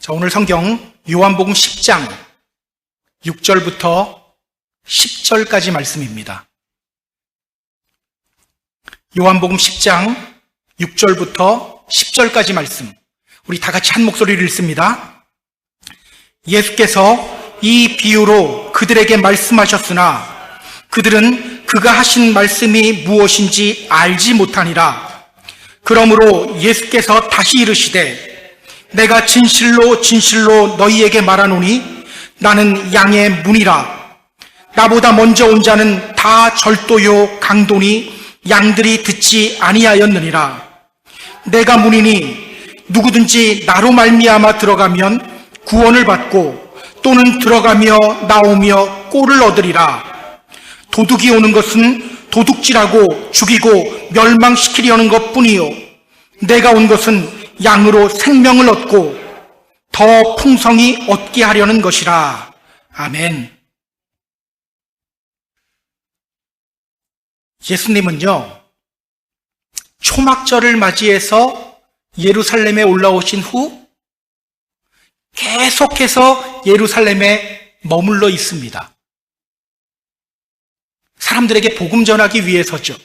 자, 오늘 성경 요한복음 10장 6절부터 10절까지 말씀입니다. 요한복음 10장 6절부터 10절까지 말씀. 우리 다 같이 한 목소리를 읽습니다. 예수께서 이 비유로 그들에게 말씀하셨으나 그들은 그가 하신 말씀이 무엇인지 알지 못하니라. 그러므로 예수께서 다시 이르시되 내가 진실로 진실로 너희에게 말하노니 나는 양의 문이라. 나보다 먼저 온 자는 다 절도요 강도니 양들이 듣지 아니하였느니라. 내가 문이니 누구든지 나로 말미암아 들어가면 구원을 받고 또는 들어가며 나오며 꼴을 얻으리라. 도둑이 오는 것은 도둑질하고 죽이고 멸망시키려는 것뿐이요 내가 온 것은 양으로 생명을 얻고 더 풍성히 얻게 하려는 것이라. 아멘. 예수님은요, 초막절을 맞이해서 예루살렘에 올라오신 후 계속해서 예루살렘에 머물러 있습니다. 사람들에게 복음 전하기 위해서죠.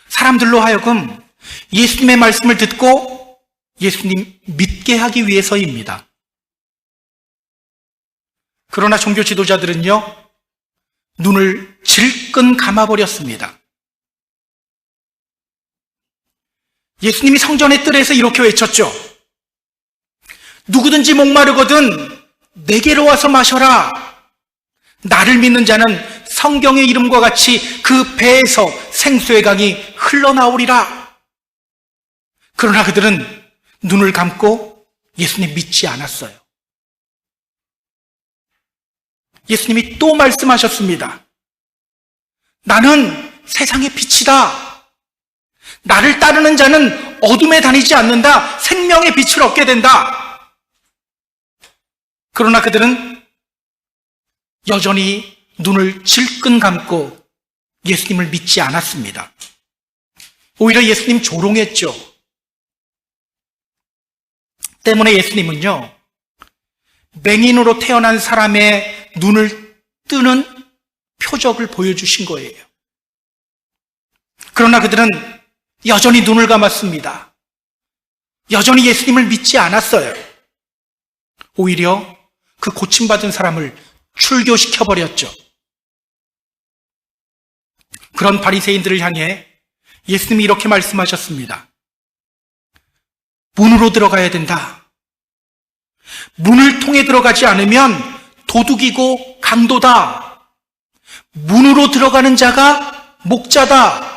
사람들로 하여금 예수님의 말씀을 듣고 예수님 믿게 하기 위해서입니다. 그러나 종교 지도자들은요, 눈을 질끈 감아버렸습니다. 예수님이 성전의 뜰에서 이렇게 외쳤죠. 누구든지 목마르거든 내게로 와서 마셔라. 나를 믿는 자는 성경의 이름과 같이 그 배에서 생수의 강이 흘러나오리라. 그러나 그들은 눈을 감고 예수님 믿지 않았어요. 예수님이 또 말씀하셨습니다. 나는 세상의 빛이다. 나를 따르는 자는 어둠에 다니지 않는다. 생명의 빛을 얻게 된다. 그러나 그들은 여전히 눈을 질끈 감고 예수님을 믿지 않았습니다. 오히려 예수님 조롱했죠. 때문에 예수님은요, 맹인으로 태어난 사람의 눈을 뜨는 표적을 보여주신 거예요. 그러나 그들은 여전히 눈을 감았습니다. 여전히 예수님을 믿지 않았어요. 오히려 그 고침받은 사람을 출교시켜버렸죠. 그런 바리새인들을 향해 예수님이 이렇게 말씀하셨습니다. 문으로 들어가야 된다. 문을 통해 들어가지 않으면 도둑이고 강도다. 문으로 들어가는 자가 목자다.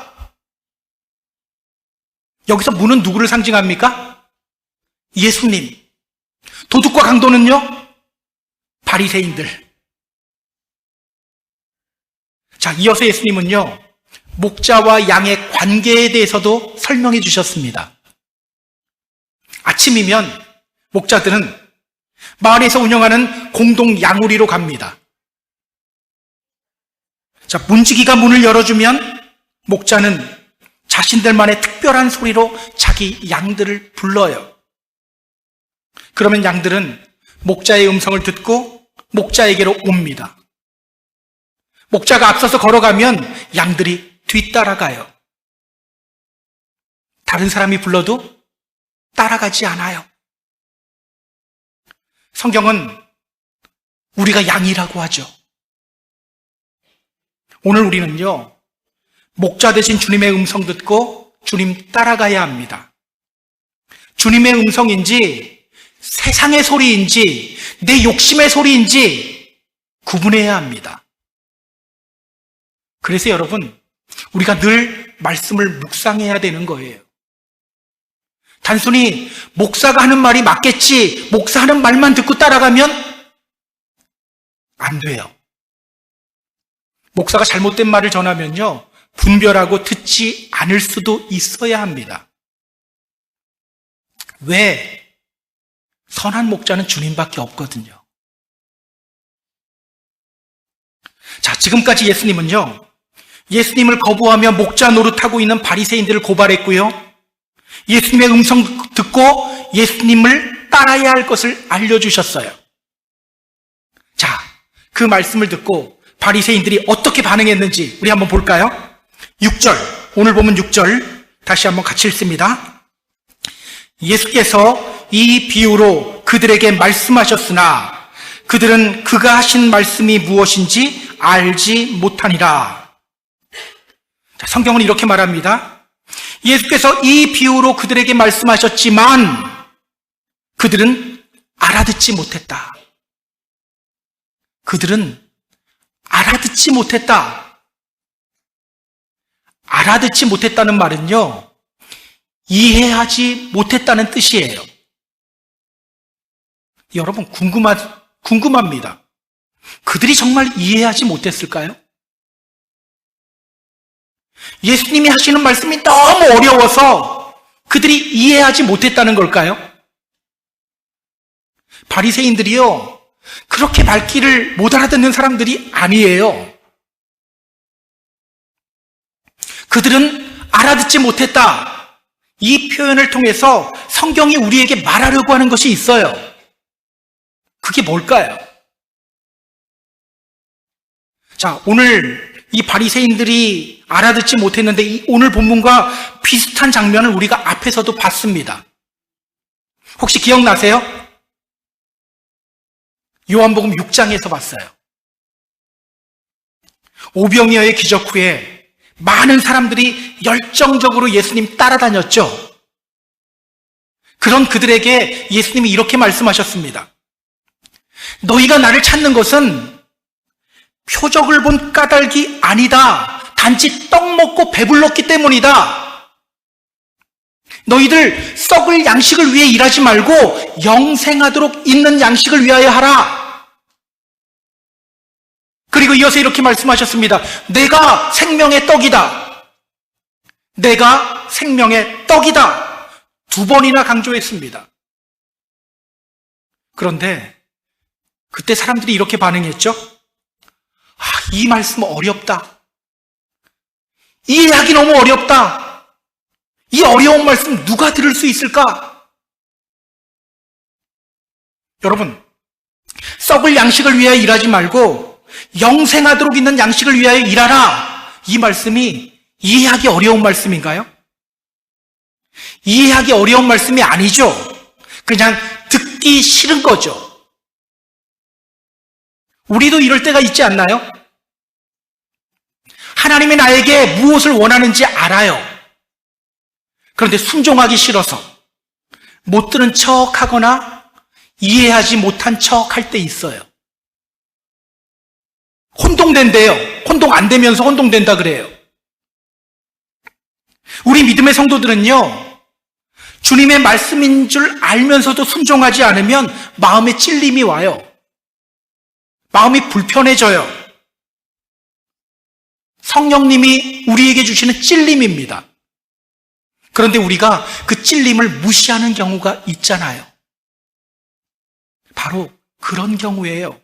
여기서 문은 누구를 상징합니까? 예수님. 도둑과 강도는요? 바리새인들. 자, 이어서 예수님은요, 목자와 양의 관계에 대해서도 설명해 주셨습니다. 아침이면 목자들은 마을에서 운영하는 공동 양우리로 갑니다. 자, 문지기가 문을 열어주면 목자는 자신들만의 특별한 소리로 자기 양들을 불러요. 그러면 양들은 목자의 음성을 듣고 목자에게로 옵니다. 목자가 앞서서 걸어가면 양들이 뒤따라가요. 다른 사람이 불러도 따라가지 않아요. 성경은 우리가 양이라고 하죠. 오늘 우리는요, 목자 되신 주님의 음성 듣고 주님 따라가야 합니다. 주님의 음성인지 세상의 소리인지 내 욕심의 소리인지 구분해야 합니다. 그래서 여러분, 우리가 늘 말씀을 묵상해야 되는 거예요. 단순히 목사가 하는 말이 맞겠지, 목사 하는 말만 듣고 따라가면 안 돼요. 목사가 잘못된 말을 전하면요, 분별하고 듣지 않을 수도 있어야 합니다. 왜? 선한 목자는 주님밖에 없거든요. 자, 지금까지 예수님은요, 예수님을 거부하며 목자 노릇하고 있는 바리새인들을 고발했고요, 예수님의 음성 듣고 예수님을 우리를 따라야 할 것을 알려주셨어요. 자, 그 말씀을 듣고 바리새인들이 어떻게 반응했는지 우리 한번 볼까요? 6절, 오늘 보면 6절 다시 한번 같이 읽습니다. 예수께서 이 비유로 그들에게 말씀하셨으나 그들은 그가 하신 말씀이 무엇인지 알지 못하니라. 자, 성경은 이렇게 말합니다. 예수께서 이 비유로 그들에게 말씀하셨지만 그들은 알아듣지 못했다. 그들은 알아듣지 못했다. 알아듣지 못했다는 말은요, 이해하지 못했다는 뜻이에요. 여러분, 궁금합니다. 그들이 정말 이해하지 못했을까요? 예수님이 하시는 말씀이 너무 어려워서 그들이 이해하지 못했다는 걸까요? 바리새인들이요, 그렇게 말귀를 못 알아듣는 사람들이 아니에요. 그들은 알아듣지 못했다. 이 표현을 통해서 성경이 우리에게 말하려고 하는 것이 있어요. 그게 뭘까요? 자, 오늘 이 바리새인들이 알아듣지 못했는데 오늘 본문과 비슷한 장면을 우리가 앞에서도 봤습니다. 혹시 기억나세요? 요한복음 6장에서 봤어요. 오병이어의 기적 후에 많은 사람들이 열정적으로 예수님 따라다녔죠. 그런 그들에게 예수님이 이렇게 말씀하셨습니다. 너희가 나를 찾는 것은 표적을 본 까닭이 아니다. 단지 떡 먹고 배불렀기 때문이다. 너희들 썩을 양식을 위해 일하지 말고 영생하도록 있는 양식을 위하여 하라. 그리고 이어서 이렇게 말씀하셨습니다. 내가 생명의 떡이다. 내가 생명의 떡이다. 2번이나 강조했습니다. 그런데 그때 사람들이 이렇게 반응했죠. 이 말씀 어렵다. 이해하기 너무 어렵다. 이 어려운 말씀 누가 들을 수 있을까? 여러분, 썩을 양식을 위하여 일하지 말고 영생하도록 있는 양식을 위하여 일하라. 이 말씀이 이해하기 어려운 말씀인가요? 이해하기 어려운 말씀이 아니죠. 그냥 듣기 싫은 거죠. 우리도 이럴 때가 있지 않나요? 하나님이 나에게 무엇을 원하는지 알아요. 그런데 순종하기 싫어서 못 들은 척 하거나 이해하지 못한 척 할 때 있어요. 혼동된대요. 혼동 안 되면서 혼동된다 그래요. 우리 믿음의 성도들은요, 주님의 말씀인 줄 알면서도 순종하지 않으면 마음에 찔림이 와요. 마음이 불편해져요. 성령님이 우리에게 주시는 찔림입니다. 그런데 우리가 그 찔림을 무시하는 경우가 있잖아요. 바로 그런 경우예요.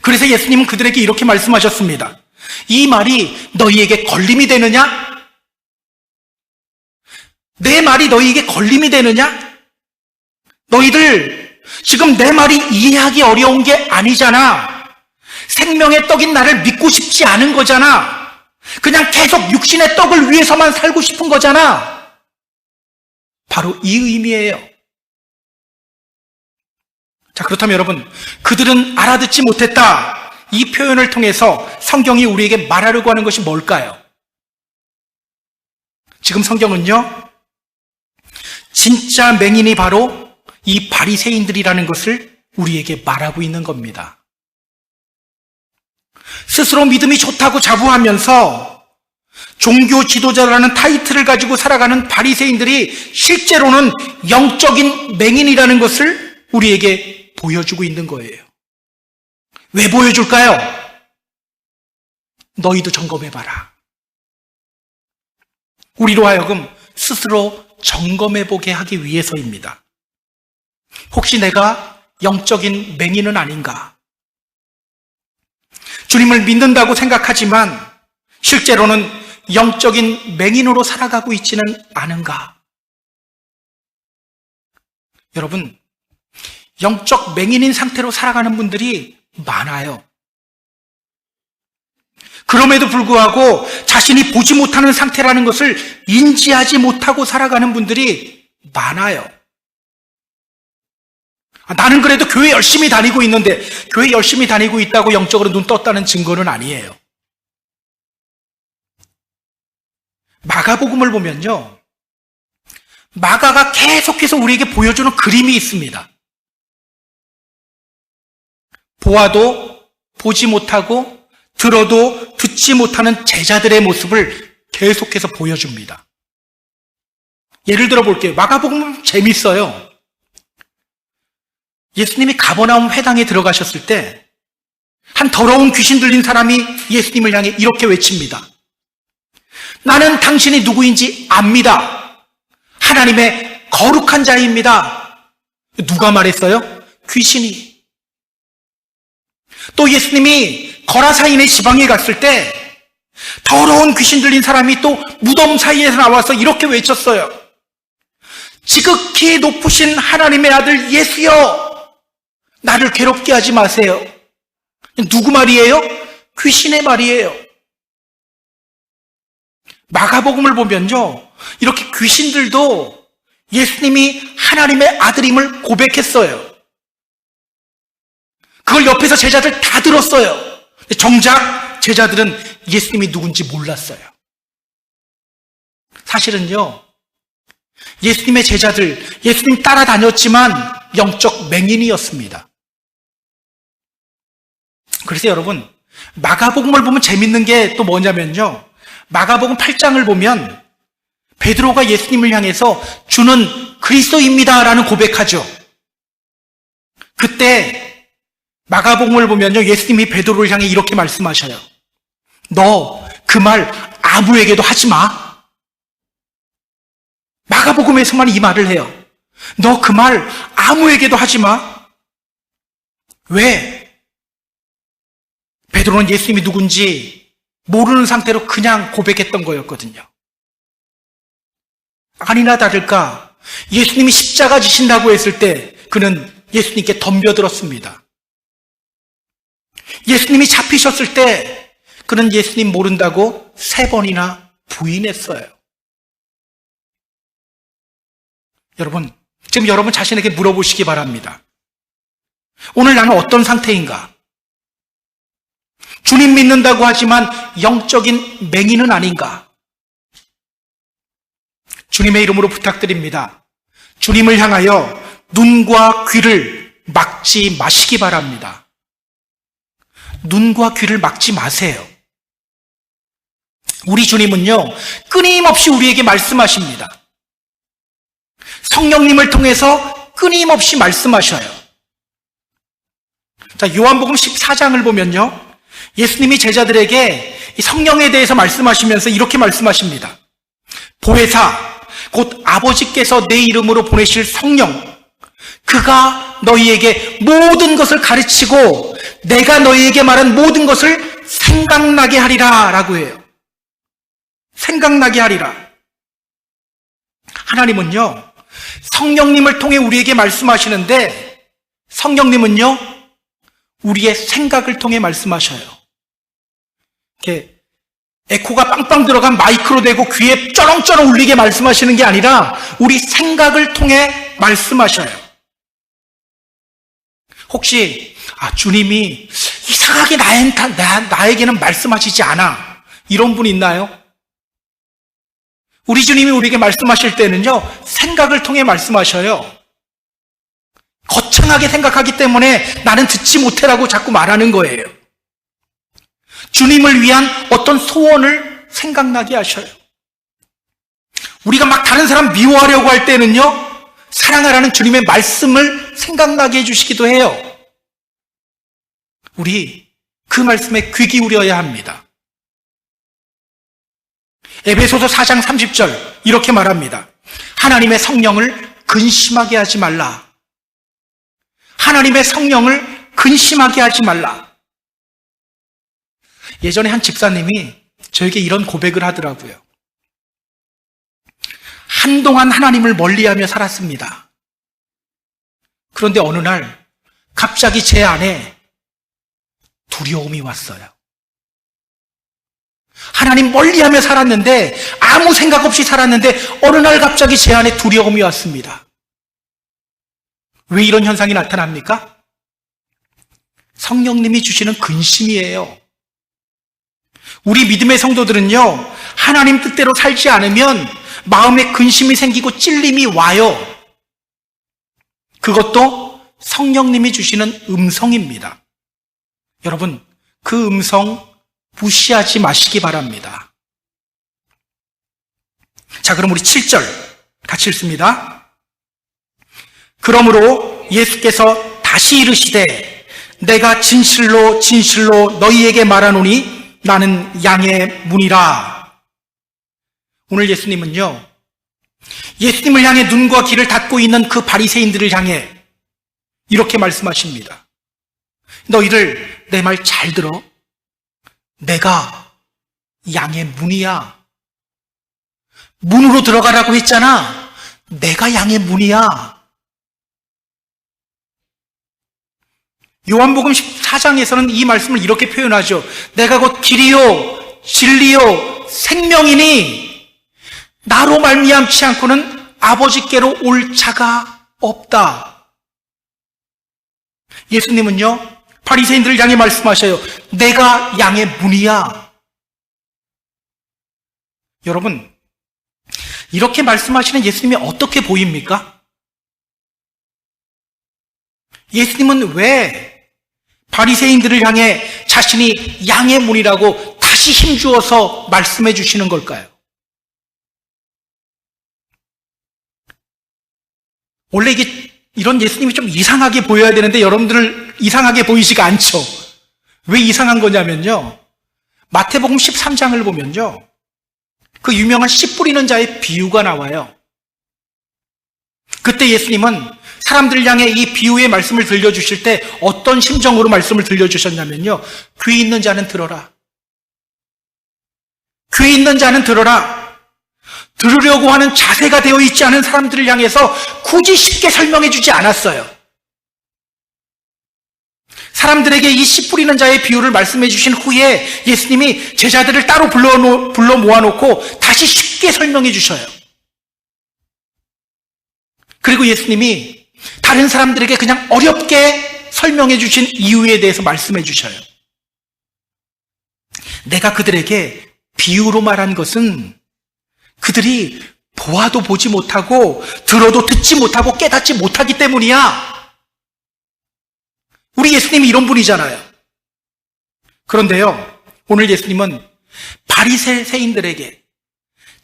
그래서 예수님은 그들에게 이렇게 말씀하셨습니다. 이 말이 너희에게 걸림이 되느냐? 내 말이 너희에게 걸림이 되느냐? 너희들 지금 내 말이 이해하기 어려운 게 아니잖아. 생명의 떡인 나를 믿고 싶지 않은 거잖아. 그냥 계속 육신의 떡을 위해서만 살고 싶은 거잖아. 바로 이 의미예요. 자, 그렇다면 여러분, 그들은 알아듣지 못했다. 이 표현을 통해서 성경이 우리에게 말하려고 하는 것이 뭘까요? 지금 성경은요, 진짜 맹인이 바로 이 바리새인들이라는 것을 우리에게 말하고 있는 겁니다. 스스로 믿음이 좋다고 자부하면서 종교 지도자라는 타이틀을 가지고 살아가는 바리새인들이 실제로는 영적인 맹인이라는 것을 우리에게 보여주고 있는 거예요. 왜 보여줄까요? 너희도 점검해봐라. 우리로 하여금 스스로 점검해보게 하기 위해서입니다. 혹시 내가 영적인 맹인은 아닌가? 주님을 믿는다고 생각하지만 실제로는 영적인 맹인으로 살아가고 있지는 않은가? 여러분, 영적 맹인인 상태로 살아가는 분들이 많아요. 그럼에도 불구하고 자신이 보지 못하는 상태라는 것을 인지하지 못하고 살아가는 분들이 많아요. 나는 그래도 교회 열심히 다니고 있는데, 교회 열심히 다니고 있다고 영적으로 눈 떴다는 증거는 아니에요. 마가복음을 보면요, 마가가 계속해서 우리에게 보여주는 그림이 있습니다. 보아도 보지 못하고 들어도 듣지 못하는 제자들의 모습을 계속해서 보여줍니다. 예를 들어 볼게요. 마가복음은 재밌어요. 예수님이 가버나움 회당에 들어가셨을 때 한 더러운 귀신 들린 사람이 예수님을 향해 이렇게 외칩니다. 나는 당신이 누구인지 압니다. 하나님의 거룩한 자입니다. 누가 말했어요? 귀신이. 또 예수님이 거라사인의 지방에 갔을 때 더러운 귀신 들린 사람이 또 무덤 사이에서 나와서 이렇게 외쳤어요. 지극히 높으신 하나님의 아들 예수여, 나를 괴롭게 하지 마세요. 누구 말이에요? 귀신의 말이에요. 마가복음을 보면요, 이렇게 귀신들도 예수님이 하나님의 아들임을 고백했어요. 그걸 옆에서 제자들 다 들었어요. 정작 제자들은 예수님이 누군지 몰랐어요. 사실은요, 예수님의 제자들, 예수님 따라다녔지만 영적 맹인이었습니다. 그래서 여러분, 마가복음을 보면 재밌는 게 또 뭐냐면요, 마가복음 8장을 보면 베드로가 예수님을 향해서 주는 그리스도입니다 라는 고백하죠. 그때 마가복음을 보면요, 예수님이 베드로를 향해 이렇게 말씀하셔요. 너 그 말 아무에게도 하지 마. 마가복음에서만 이 말을 해요. 너 그 말 아무에게도 하지 마. 왜? 베드로는 예수님이 누군지 모르는 상태로 그냥 고백했던 거였거든요. 아니나 다를까 예수님이 십자가 지신다고 했을 때 그는 예수님께 덤벼들었습니다. 예수님이 잡히셨을 때 그는 예수님 모른다고 3번이나 부인했어요. 여러분, 지금 여러분 자신에게 물어보시기 바랍니다. 오늘 나는 어떤 상태인가? 주님 믿는다고 하지만 영적인 맹인은 아닌가? 주님의 이름으로 부탁드립니다. 주님을 향하여 눈과 귀를 막지 마시기 바랍니다. 눈과 귀를 막지 마세요. 우리 주님은요, 끊임없이 우리에게 말씀하십니다. 성령님을 통해서 끊임없이 말씀하셔요. 자, 요한복음 14장을 보면요, 예수님이 제자들에게 이 성령에 대해서 말씀하시면서 이렇게 말씀하십니다. 보혜사, 곧 아버지께서 내 이름으로 보내실 성령, 그가 너희에게 모든 것을 가르치고 내가 너희에게 말한 모든 것을 생각나게 하리라 라고 해요. 생각나게 하리라. 하나님은요, 성령님을 통해 우리에게 말씀하시는데 성령님은요, 우리의 생각을 통해 말씀하셔요. 이렇게 에코가 빵빵 들어간 마이크로 대고 귀에 쩌렁쩌렁 울리게 말씀하시는 게 아니라 우리 생각을 통해 말씀하셔요. 혹시 주님이 이상하게 나에게는 말씀하시지 않아, 이런 분 있나요? 우리 주님이 우리에게 말씀하실 때는요, 생각을 통해 말씀하셔요. 거창하게 생각하기 때문에 나는 듣지 못해라고 자꾸 말하는 거예요. 주님을 위한 어떤 소원을 생각나게 하셔요. 우리가 막 다른 사람 미워하려고 할 때는요, 사랑하라는 주님의 말씀을 생각나게 해주시기도 해요. 우리 그 말씀에 귀 기울여야 합니다. 에베소서 4장 30절 이렇게 말합니다. 하나님의 성령을 근심하게 하지 말라. 하나님의 성령을 근심하게 하지 말라. 예전에 한 집사님이 저에게 이런 고백을 하더라고요. 한동안 하나님을 멀리하며 살았습니다. 그런데 어느 날 갑자기 제 안에 두려움이 왔어요. 하나님 멀리하며 살았는데, 아무 생각 없이 살았는데 어느 날 갑자기 제 안에 두려움이 왔습니다. 왜 이런 현상이 나타납니까? 성령님이 주시는 근심이에요. 우리 믿음의 성도들은요, 하나님 뜻대로 살지 않으면 마음에 근심이 생기고 찔림이 와요. 그것도 성령님이 주시는 음성입니다. 여러분, 그 음성 무시하지 마시기 바랍니다. 자, 그럼 우리 7절 같이 읽습니다. 그러므로 예수께서 다시 이르시되 내가 진실로 진실로 너희에게 말하노니 나는 양의 문이라. 오늘 예수님은요, 예수님을 향해 눈과 귀를 닫고 있는 그 바리새인들을 향해 이렇게 말씀하십니다. 너희들 내 말 잘 들어. 내가 양의 문이야. 문으로 들어가라고 했잖아. 내가 양의 문이야. 요한복음 14장에서는 이 말씀을 이렇게 표현하죠. 내가 곧 길이요 진리요 생명이니 나로 말미암지 않고는 아버지께로 올 자가 없다. 예수님은요, 바리새인들을 향해 말씀하셔요. 내가 양의 문이야. 여러분, 이렇게 말씀하시는 예수님이 어떻게 보입니까? 예수님은 왜 바리새인들을 향해 자신이 양의 문이라고 다시 힘주어서 말씀해 주시는 걸까요? 원래 이런 예수님이 좀 이상하게 보여야 되는데 여러분들 이상하게 보이지가 않죠. 왜 이상한 거냐면요, 마태복음 13장을 보면요, 그 유명한 씨 뿌리는 자의 비유가 나와요. 그때 예수님은 사람들 향해 이 비유의 말씀을 들려주실 때 어떤 심정으로 말씀을 들려주셨냐면요, 귀 있는 자는 들어라. 귀 있는 자는 들어라. 들으려고 하는 자세가 되어 있지 않은 사람들을 향해서 굳이 쉽게 설명해 주지 않았어요. 사람들에게 이 씨 뿌리는 자의 비유를 말씀해 주신 후에 예수님이 제자들을 따로 불러 모아놓고 다시 쉽게 설명해 주셔요. 그리고 예수님이 다른 사람들에게 그냥 어렵게 설명해 주신 이유에 대해서 말씀해 주셔요. 내가 그들에게 비유로 말한 것은 그들이 보아도 보지 못하고 들어도 듣지 못하고 깨닫지 못하기 때문이야. 우리 예수님이 이런 분이잖아요. 그런데요, 오늘 예수님은 바리새인들에게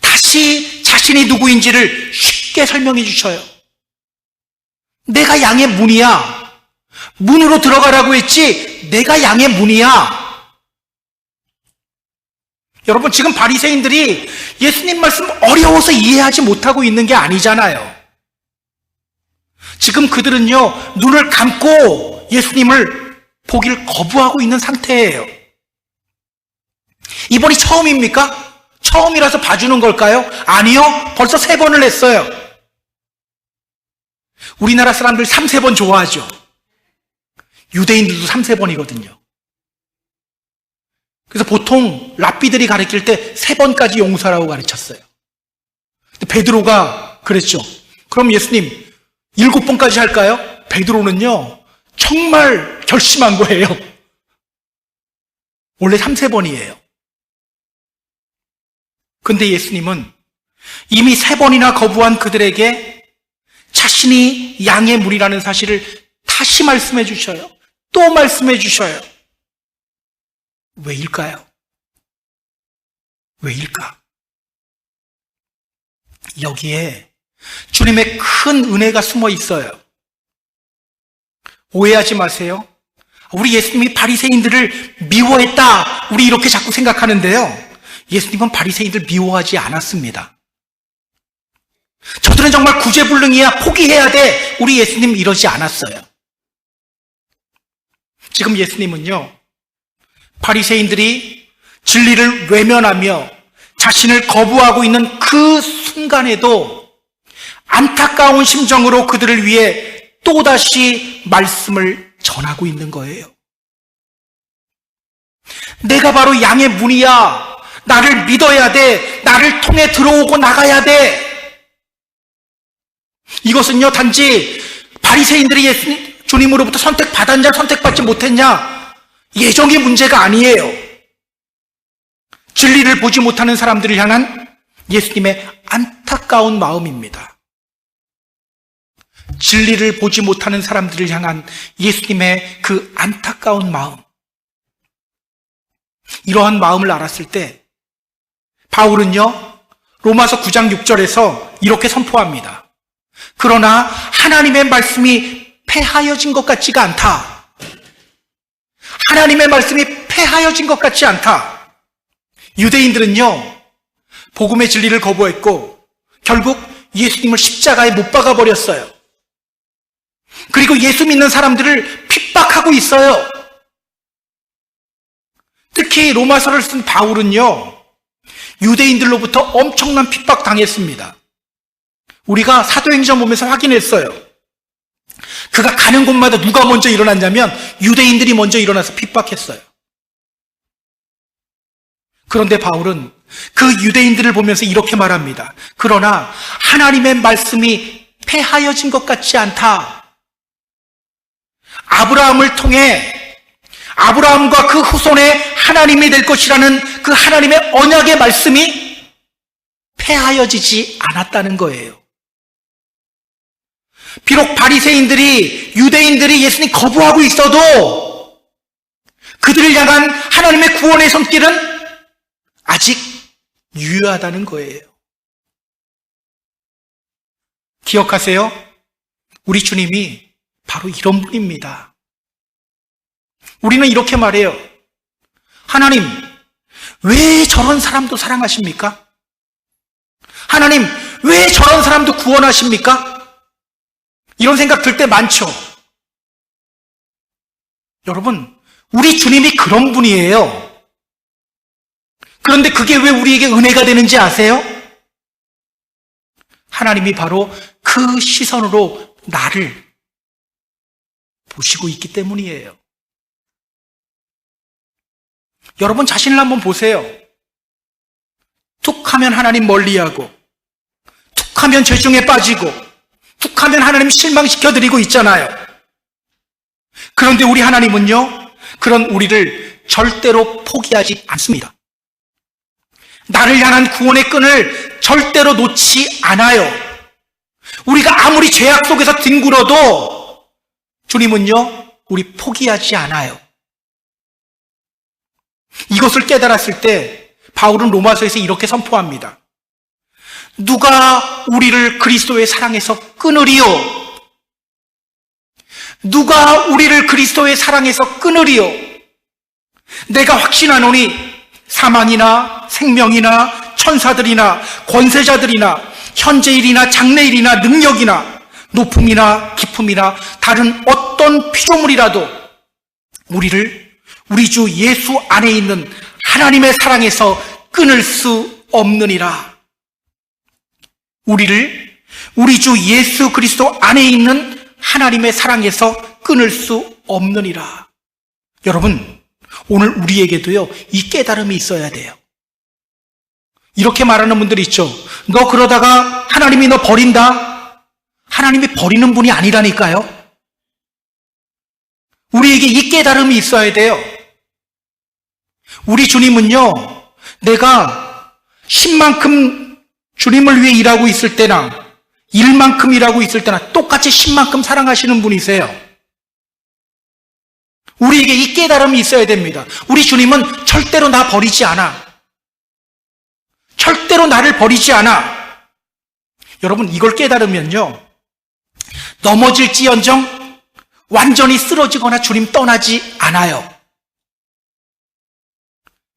다시 자신이 누구인지를 쉽게 설명해 주셔요. 내가 양의 문이야. 문으로 들어가라고 했지 내가 양의 문이야. 여러분, 지금 바리새인들이 예수님 말씀 어려워서 이해하지 못하고 있는 게 아니잖아요. 지금 그들은요, 눈을 감고 예수님을 보기를 거부하고 있는 상태예요. 이번이 처음입니까? 처음이라서 봐주는 걸까요? 아니요, 벌써 3번을 했어요. 우리나라 사람들 3-4번 좋아하죠. 유대인들도 3-4번이거든요. 그래서 보통 랍비들이 가르칠 때 3번까지 용서라고 가르쳤어요. 베드로가 그랬죠. 그럼 예수님 7번까지 할까요? 베드로는요, 정말 결심한 거예요. 원래 3-4번이에요. 근데 예수님은 이미 3번이나 거부한 그들에게 자신이 양의 물이라는 사실을 다시 말씀해 주셔요. 또 말씀해 주셔요. 왜일까요? 왜일까? 여기에 주님의 큰 은혜가 숨어 있어요. 오해하지 마세요. 우리 예수님이 바리새인들을 미워했다, 우리 이렇게 자꾸 생각하는데요, 예수님은 바리새인들 미워하지 않았습니다. 저들은 정말 구제불능이야, 포기해야 돼, 우리 예수님 이러지 않았어요. 지금 예수님은요, 바리새인들이 진리를 외면하며 자신을 거부하고 있는 그 순간에도 안타까운 심정으로 그들을 위해 또다시 말씀을 전하고 있는 거예요. 내가 바로 양의 문이야. 나를 믿어야 돼. 나를 통해 들어오고 나가야 돼. 이것은요, 단지 바리새인들이 예수님, 주님으로부터 선택받았냐 선택받지 못했냐 예정의 문제가 아니에요. 진리를 보지 못하는 사람들을 향한 예수님의 안타까운 마음입니다. 진리를 보지 못하는 사람들을 향한 예수님의 그 안타까운 마음. 이러한 마음을 알았을 때 바울은요, 로마서 9장 6절에서 이렇게 선포합니다. 그러나 하나님의 말씀이 패하여진 것 같지가 않다. 하나님의 말씀이 패하여진 것 같지 않다. 유대인들은요, 복음의 진리를 거부했고 결국 예수님을 십자가에 못 박아 버렸어요. 그리고 예수 믿는 사람들을 핍박하고 있어요. 특히 로마서를 쓴 바울은요, 유대인들로부터 엄청난 핍박 당했습니다. 우리가 사도행전 보면서 확인했어요. 그가 가는 곳마다 누가 먼저 일어났냐면 유대인들이 먼저 일어나서 핍박했어요. 그런데 바울은 그 유대인들을 보면서 이렇게 말합니다. 그러나 하나님의 말씀이 패하여진 것 같지 않다. 아브라함을 통해 아브라함과 그 후손의 하나님이 될 것이라는 그 하나님의 언약의 말씀이 패하여지지 않았다는 거예요. 비록 바리새인들이, 유대인들이 예수님 거부하고 있어도 그들을 향한 하나님의 구원의 손길은 아직 유효하다는 거예요. 기억하세요? 우리 주님이 바로 이런 분입니다. 우리는 이렇게 말해요. 하나님, 왜 저런 사람도 사랑하십니까? 하나님, 왜 저런 사람도 구원하십니까? 이런 생각 들 때 많죠. 여러분, 우리 주님이 그런 분이에요. 그런데 그게 왜 우리에게 은혜가 되는지 아세요? 하나님이 바로 그 시선으로 나를 보시고 있기 때문이에요. 여러분 자신을 한번 보세요. 툭 하면 하나님 멀리하고, 툭 하면 죄중에 빠지고, 툭 하면 하나님 실망시켜드리고 있잖아요. 그런데 우리 하나님은요, 그런 우리를 절대로 포기하지 않습니다. 나를 향한 구원의 끈을 절대로 놓지 않아요. 우리가 아무리 죄악 속에서 뒹굴어도 주님은요, 우리 포기하지 않아요. 이것을 깨달았을 때 바울은 로마서에서 이렇게 선포합니다. 누가 우리를 그리스도의 사랑에서 끊으리요? 누가 우리를 그리스도의 사랑에서 끊으리요? 내가 확신하노니 사망이나 생명이나 천사들이나 권세자들이나 현재일이나 장래일이나 능력이나 높음이나 깊음이나 다른 어떤 피조물이라도 우리를 우리 주 예수 안에 있는 하나님의 사랑에서 끊을 수 없느니라. 우리를 우리 주 예수 그리스도 안에 있는 하나님의 사랑에서 끊을 수 없느니라. 여러분, 오늘 우리에게도요, 이 깨달음이 있어야 돼요. 이렇게 말하는 분들이 있죠. 너 그러다가 하나님이 너 버린다? 하나님이 버리는 분이 아니라니까요. 우리에게 이 깨달음이 있어야 돼요. 우리 주님은요, 내가 10만큼 주님을 위해 일하고 있을 때나 1만큼 일하고 있을 때나 똑같이 10만큼 사랑하시는 분이세요. 우리에게 이 깨달음이 있어야 됩니다. 우리 주님은 절대로 나 버리지 않아. 절대로 나를 버리지 않아. 여러분, 이걸 깨달으면요, 넘어질지언정 완전히 쓰러지거나 주님 떠나지 않아요.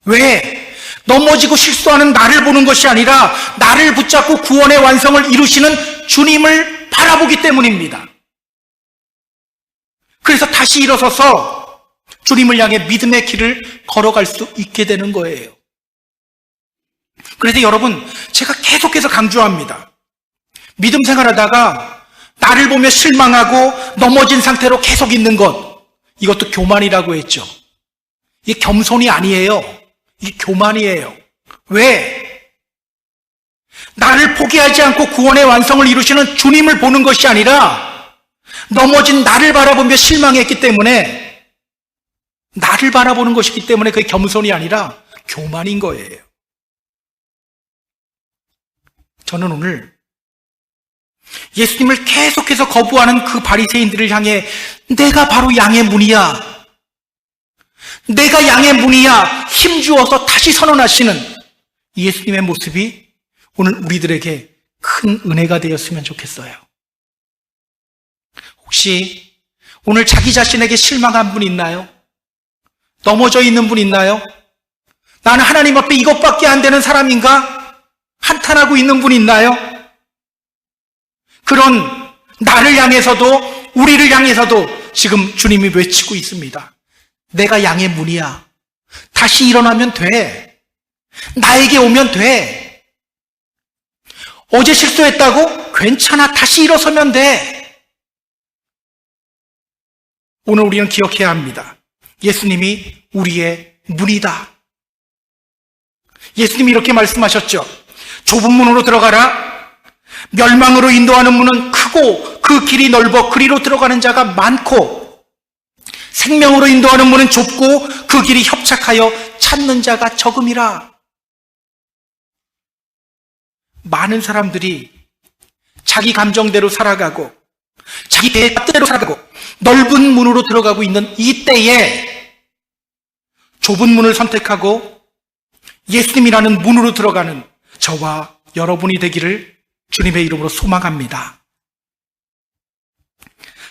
왜? 넘어지고 실수하는 나를 보는 것이 아니라 나를 붙잡고 구원의 완성을 이루시는 주님을 바라보기 때문입니다. 그래서 다시 일어서서 주님을 향해 믿음의 길을 걸어갈 수 있게 되는 거예요. 그래서 여러분, 제가 계속해서 강조합니다. 믿음 생활하다가 나를 보며 실망하고 넘어진 상태로 계속 있는 것, 이것도 교만이라고 했죠. 이게 겸손이 아니에요. 이게 교만이에요. 왜? 나를 포기하지 않고 구원의 완성을 이루시는 주님을 보는 것이 아니라 넘어진 나를 바라보며 실망했기 때문에, 나를 바라보는 것이기 때문에 그게 겸손이 아니라 교만인 거예요. 저는 오늘 예수님을 계속해서 거부하는 그 바리새인들을 향해 내가 바로 양의 문이야, 내가 양의 문이야 힘주어서 다시 선언하시는 예수님의 모습이 오늘 우리들에게 큰 은혜가 되었으면 좋겠어요. 혹시 오늘 자기 자신에게 실망한 분 있나요? 넘어져 있는 분 있나요? 나는 하나님 앞에 이것밖에 안 되는 사람인가? 한탄하고 있는 분 있나요? 그런 나를 향해서도, 우리를 향해서도 지금 주님이 외치고 있습니다. 내가 양의 문이야. 다시 일어나면 돼. 나에게 오면 돼. 어제 실수했다고? 괜찮아. 다시 일어서면 돼. 오늘 우리는 기억해야 합니다. 예수님이 우리의 문이다. 예수님이 이렇게 말씀하셨죠. 좁은 문으로 들어가라. 멸망으로 인도하는 문은 크고 그 길이 넓어 그리로 들어가는 자가 많고, 생명으로 인도하는 문은 좁고 그 길이 협착하여 찾는 자가 적음이라. 많은 사람들이 자기 감정대로 살아가고 자기 배대로 살아가고 넓은 문으로 들어가고 있는 이때에 좁은 문을 선택하고 예수님이라는 문으로 들어가는 저와 여러분이 되기를 주님의 이름으로 소망합니다.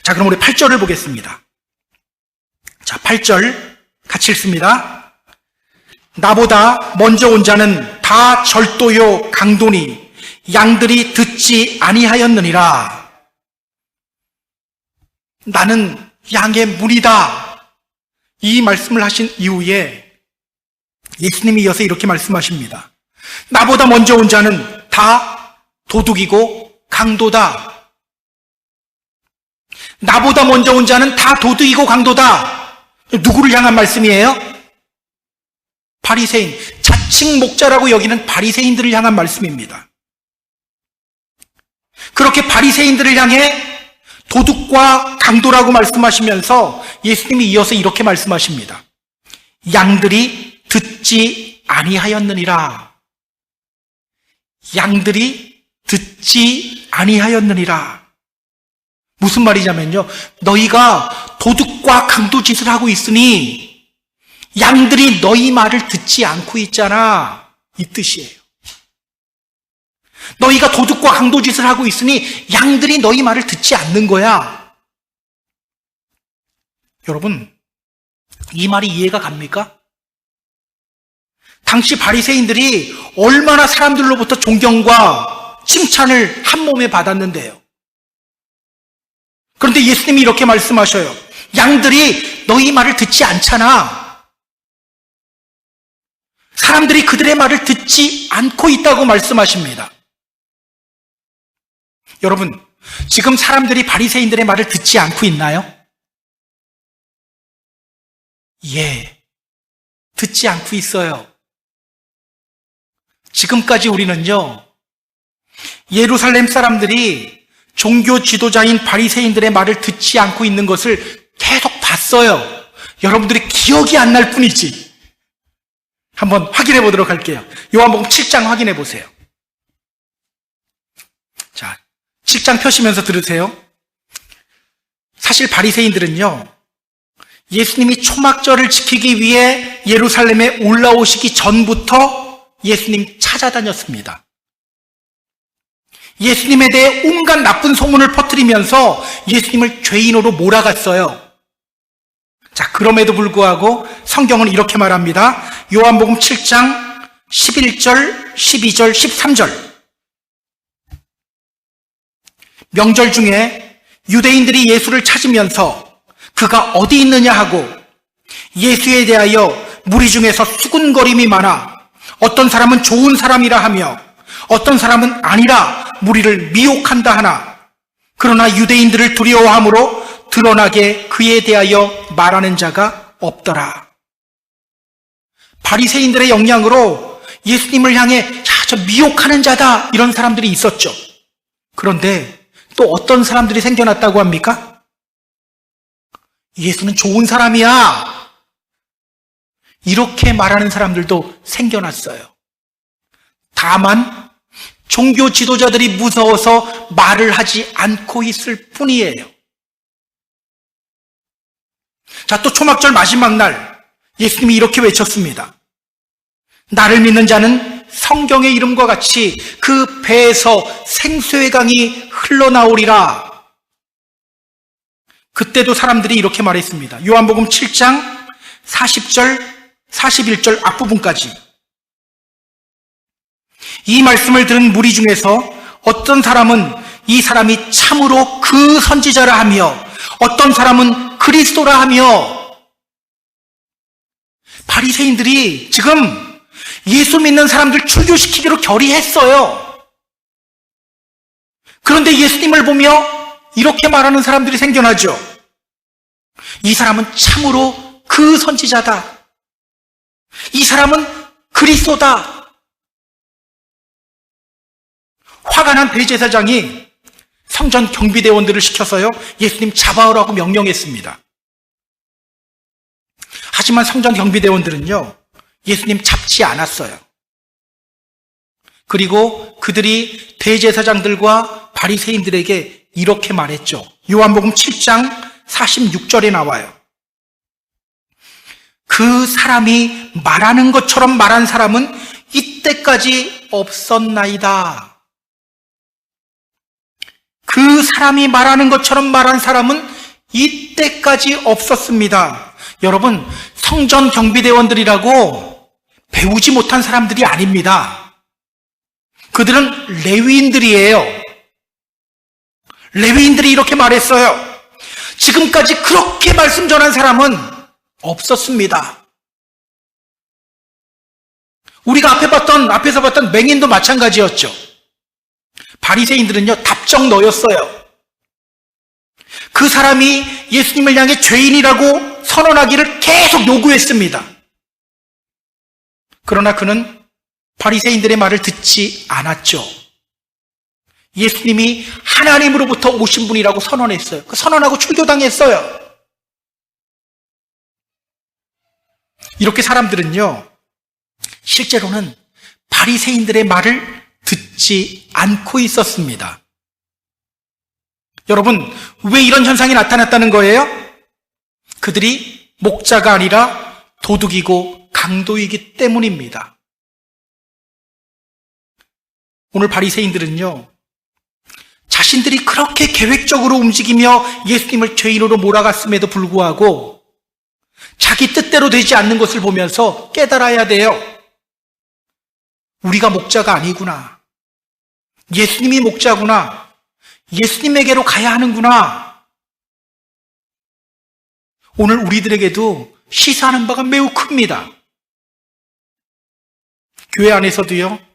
자, 그럼 우리 8절을 보겠습니다. 자, 8절 같이 읽습니다. 나보다 먼저 온 자는 다 절도요 강도니 양들이 듣지 아니하였느니라. 나는 양의 문이다. 이 말씀을 하신 이후에 예수님이 이어서 이렇게 말씀하십니다. 나보다 먼저 온 자는 다 도둑이고 강도다. 나보다 먼저 온 자는 다 도둑이고 강도다. 누구를 향한 말씀이에요? 바리새인, 자칭 목자라고 여기는 바리새인들을 향한 말씀입니다. 그렇게 바리새인들을 향해 도둑과 강도라고 말씀하시면서 예수님이 이어서 이렇게 말씀하십니다. 양들이 듣지 아니하였느니라. 양들이 듣지 아니하였느니라. 무슨 말이냐면요, 너희가 도둑과 강도 짓을 하고 있으니 양들이 너희 말을 듣지 않고 있잖아, 이 뜻이에요. 너희가 도둑과 강도 짓을 하고 있으니 양들이 너희 말을 듣지 않는 거야. 여러분, 이 말이 이해가 갑니까? 당시 바리새인들이 얼마나 사람들로부터 존경과 칭찬을 한 몸에 받았는데요. 그런데 예수님이 이렇게 말씀하셔요. 양들이 너희 말을 듣지 않잖아. 사람들이 그들의 말을 듣지 않고 있다고 말씀하십니다. 여러분, 지금 사람들이 바리새인들의 말을 듣지 않고 있나요? 예, 듣지 않고 있어요. 지금까지 우리는요, 예루살렘 사람들이 종교 지도자인 바리새인들의 말을 듣지 않고 있는 것을 계속 봤어요. 여러분들이 기억이 안 날 뿐이지. 한번 확인해 보도록 할게요. 요한복음 7장 확인해 보세요. 자, 7장 펴시면서 들으세요. 사실 바리새인들은요, 예수님이 초막절을 지키기 위해 예루살렘에 올라오시기 전부터 예수님 찾아다녔습니다. 예수님에 대해 온갖 나쁜 소문을 퍼뜨리면서 예수님을 죄인으로 몰아갔어요. 자, 그럼에도 불구하고 성경은 이렇게 말합니다. 요한복음 7장 11절, 12절, 13절. 명절 중에 유대인들이 예수를 찾으면서 그가 어디 있느냐 하고 예수에 대하여 무리 중에서 수군거림이 많아 어떤 사람은 좋은 사람이라 하며 어떤 사람은 아니라 무리를 미혹한다 하나 그러나 유대인들을 두려워함으로 드러나게 그에 대하여 말하는 자가 없더라. 바리새인들의 영향으로 예수님을 향해 저 미혹하는 자다 이런 사람들이 있었죠. 그런데 또 어떤 사람들이 생겨났다고 합니까? 예수는 좋은 사람이야, 이렇게 말하는 사람들도 생겨났어요. 다만 종교 지도자들이 무서워서 말을 하지 않고 있을 뿐이에요. 자, 또 초막절 마지막 날 예수님이 이렇게 외쳤습니다. 나를 믿는 자는 성경의 이름과 같이 그 배에서 생수의 강이 흘러나오리라. 그때도 사람들이 이렇게 말했습니다. 요한복음 7장 40절 41절 앞부분까지. 이 말씀을 들은 무리 중에서 어떤 사람은 이 사람이 참으로 그 선지자라 하며 어떤 사람은 그리스도라 하며, 바리새인들이 지금 예수 믿는 사람들 출교시키기로 결의했어요. 그런데 예수님을 보며 이렇게 말하는 사람들이 생겨나죠. 이 사람은 참으로 그 선지자다. 이 사람은 그리스도다. 화가 난 대제사장이 성전 경비대원들을 시켜서요, 예수님 잡아오라고 명령했습니다. 하지만 성전 경비대원들은요, 예수님 잡지 않았어요. 그리고 그들이 대제사장들과 바리새인들에게 이렇게 말했죠. 요한복음 7장 46절에 나와요. 그 사람이 말하는 것처럼 말한 사람은 이때까지 없었나이다. 그 사람이 말하는 것처럼 말한 사람은 이때까지 없었습니다. 여러분, 성전 경비대원들이라고 배우지 못한 사람들이 아닙니다. 그들은 레위인들이에요. 레위인들이 이렇게 말했어요. 지금까지 그렇게 말씀 전한 사람은 없었습니다. 우리가 앞에서 봤던 맹인도 마찬가지였죠. 바리새인들은요, 답정너였어요. 그 사람이 예수님을 향해 죄인이라고 선언하기를 계속 요구했습니다. 그러나 그는 바리새인들의 말을 듣지 않았죠. 예수님이 하나님으로부터 오신 분이라고 선언했어요. 그 선언하고 출교당했어요. 이렇게 사람들은요, 실제로는 바리새인들의 말을 듣지 않고 있었습니다. 여러분, 왜 이런 현상이 나타났다는 거예요? 그들이 목자가 아니라 도둑이고 강도이기 때문입니다. 오늘 바리새인들은요, 자신들이 그렇게 계획적으로 움직이며 예수님을 죄인으로 몰아갔음에도 불구하고 자기 뜻대로 되지 않는 것을 보면서 깨달아야 돼요. 우리가 목자가 아니구나. 예수님이 목자구나. 예수님에게로 가야 하는구나. 오늘 우리들에게도 시사하는 바가 매우 큽니다. 교회 안에서도요,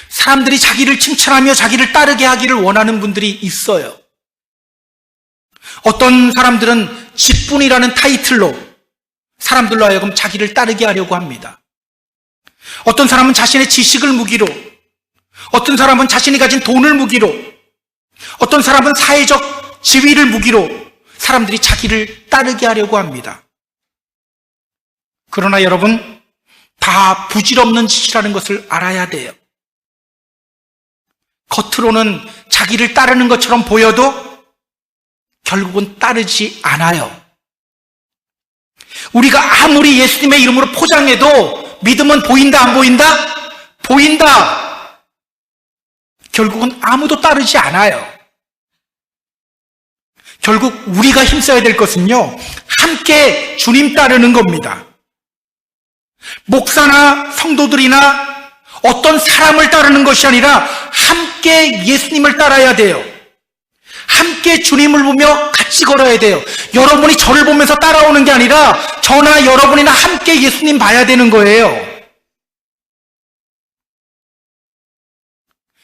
사람들이 자기를 칭찬하며 자기를 따르게 하기를 원하는 분들이 있어요. 어떤 사람들은 직분이라는 타이틀로 사람들로 하여금 자기를 따르게 하려고 합니다. 어떤 사람은 자신의 지식을 무기로, 어떤 사람은 자신이 가진 돈을 무기로, 어떤 사람은 사회적 지위를 무기로 사람들이 자기를 따르게 하려고 합니다. 그러나 여러분, 다 부질없는 짓이라는 것을 알아야 돼요. 겉으로는 자기를 따르는 것처럼 보여도 결국은 따르지 않아요. 우리가 아무리 예수님의 이름으로 포장해도 믿음은 보인다, 안 보인다? 보인다. 결국은 아무도 따르지 않아요. 결국 우리가 힘써야 될 것은요, 함께 주님 따르는 겁니다. 목사나 성도들이나 어떤 사람을 따르는 것이 아니라 함께 예수님을 따라야 돼요. 함께 주님을 보며 같이 걸어야 돼요. 여러분이 저를 보면서 따라오는 게 아니라 저나 여러분이나 함께 예수님 봐야 되는 거예요.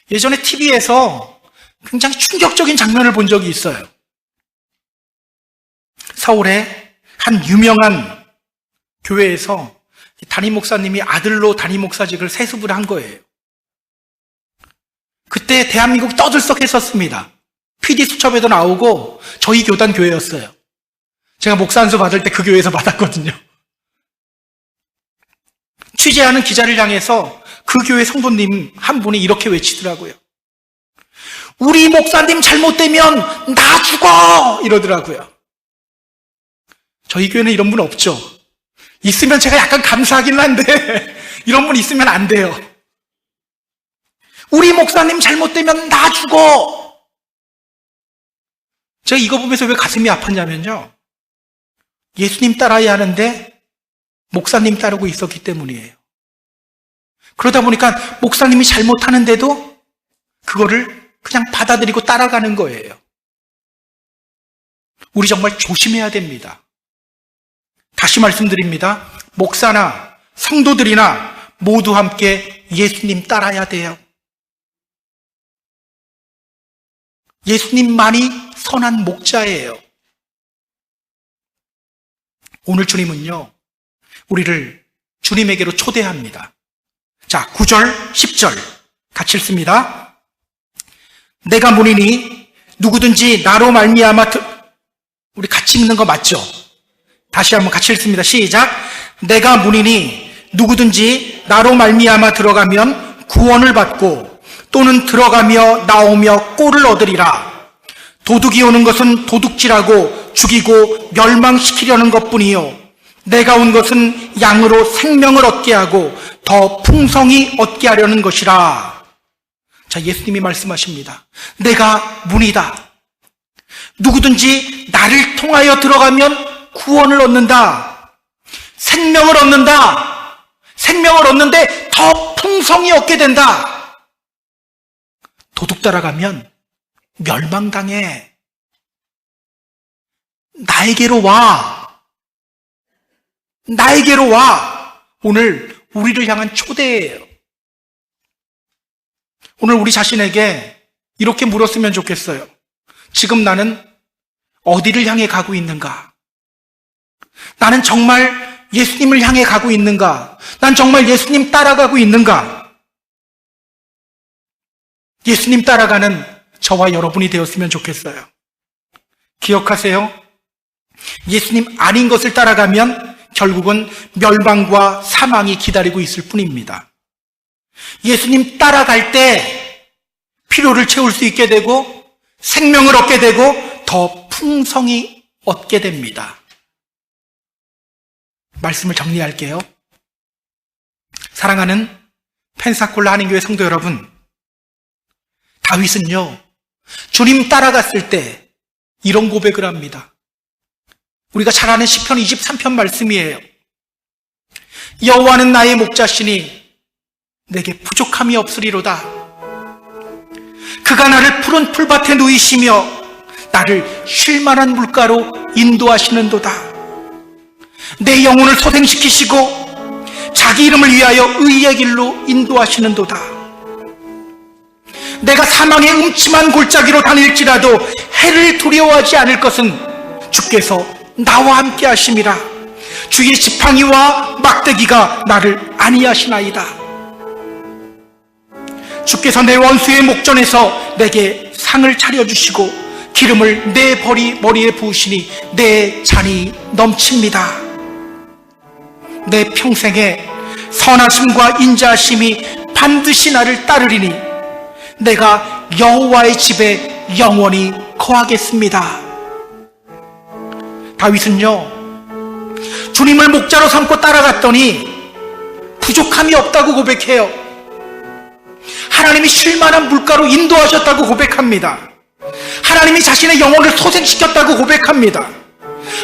예전에 TV에서 굉장히 충격적인 장면을 본 적이 있어요. 서울의 한 유명한 교회에서 담임 목사님이 아들로 담임 목사직을 세습을 한 거예요. 그때 대한민국이 떠들썩했었습니다. PD수첩에도 나오고 저희 교단 교회였어요. 제가 목사 안수 받을 때 그 교회에서 받았거든요. 취재하는 기자를 향해서 그 교회 성도님 한 분이 이렇게 외치더라고요. 우리 목사님 잘못되면 나 죽어! 이러더라고요. 저희 교회는 이런 분 없죠. 있으면 제가 약간 감사하긴 한데 이런 분 있으면 안 돼요. 우리 목사님 잘못되면 나 죽어! 제가 이거 보면서 왜 가슴이 아팠냐면요. 예수님 따라야 하는데 목사님 따르고 있었기 때문이에요. 그러다 보니까 목사님이 잘못하는데도 그거를 그냥 받아들이고 따라가는 거예요. 우리 정말 조심해야 됩니다. 다시 말씀드립니다. 목사나 성도들이나 모두 함께 예수님 따라야 돼요. 예수님만이 선한 목자예요. 오늘 주님은요, 우리를 주님에게로 초대합니다. 자, 9절, 10절 같이 읽습니다. 내가 문이니 누구든지 나로 말미암아 우리 같이 읽는 거 맞죠? 다시 한번 같이 읽습니다. 시작. 내가 문이니 누구든지 나로 말미암아 들어가면 구원을 받고 또는 들어가며 나오며 꼴을 얻으리라. 도둑이 오는 것은 도둑질하고 죽이고 멸망시키려는 것뿐이요 내가 온 것은 양으로 생명을 얻게 하고 더 풍성히 얻게 하려는 것이라. 자, 예수님이 말씀하십니다. 내가 문이다. 누구든지 나를 통하여 들어가면 구원을 얻는다. 생명을 얻는다. 생명을 얻는데 더 풍성히 얻게 된다. 도둑 따라가면 멸망당해. 나에게로 와. 나에게로 와. 오늘 우리를 향한 초대예요. 오늘 우리 자신에게 이렇게 물었으면 좋겠어요. 지금 나는 어디를 향해 가고 있는가? 나는 정말 예수님을 향해 가고 있는가? 난 정말 예수님 따라가고 있는가? 예수님 따라가는 저와 여러분이 되었으면 좋겠어요. 기억하세요. 예수님 아닌 것을 따라가면 결국은 멸망과 사망이 기다리고 있을 뿐입니다. 예수님 따라갈 때 필요를 채울 수 있게 되고 생명을 얻게 되고 더 풍성히 얻게 됩니다. 말씀을 정리할게요. 사랑하는 펜사콜라 한인교회 성도 여러분, 다윗은요, 주님 따라갔을 때 이런 고백을 합니다. 우리가 잘 아는 시편 23편 말씀이에요. 여호와는 나의 목자시니 내게 부족함이 없으리로다. 그가 나를 푸른 풀밭에 누이시며 나를 쉴 만한 물가로 인도하시는도다. 내 영혼을 소생시키시고 자기 이름을 위하여 의의 길로 인도하시는도다. 내가 사망의 음침한 골짜기로 다닐지라도 해를 두려워하지 않을 것은 주께서 나와 함께 하심이라. 주의 지팡이와 막대기가 나를 안위하시나이다. 주께서 내 원수의 목전에서 내게 상을 차려주시고 기름을 내 머리에 부으시니 내 잔이 넘칩니다. 내 평생에 선하심과 인자하심이 반드시 나를 따르리니 내가 여호와의 집에 영원히 거하겠습니다. 다윗은요, 주님을 목자로 삼고 따라갔더니 부족함이 없다고 고백해요. 하나님이 쉴만한 물가로 인도하셨다고 고백합니다. 하나님이 자신의 영혼을 소생시켰다고 고백합니다.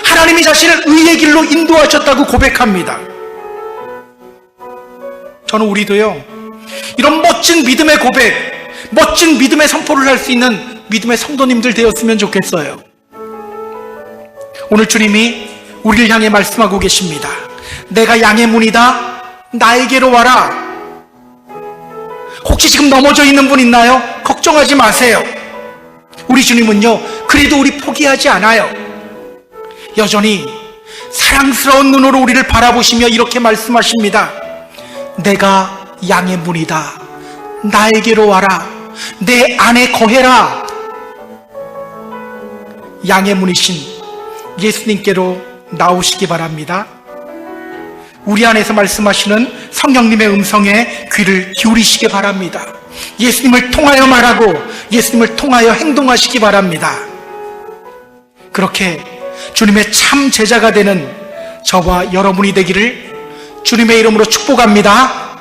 하나님이 자신을 의의 길로 인도하셨다고 고백합니다. 저는 우리도요, 이런 멋진 믿음의 고백, 멋진 믿음의 선포를 할 수 있는 믿음의 성도님들 되었으면 좋겠어요. 오늘 주님이 우리를 향해 말씀하고 계십니다. 내가 양의 문이다. 나에게로 와라. 혹시 지금 넘어져 있는 분 있나요? 걱정하지 마세요. 우리 주님은요, 그래도 우리 포기하지 않아요. 여전히 사랑스러운 눈으로 우리를 바라보시며 이렇게 말씀하십니다. 내가 양의 문이다. 나에게로 와라. 내 안에 거해라. 양의 문이신 예수님께로 나오시기 바랍니다. 우리 안에서 말씀하시는 성령님의 음성에 귀를 기울이시기 바랍니다. 예수님을 통하여 말하고 예수님을 통하여 행동하시기 바랍니다. 그렇게 주님의 참 제자가 되는 저와 여러분이 되기를 주님의 이름으로 축복합니다.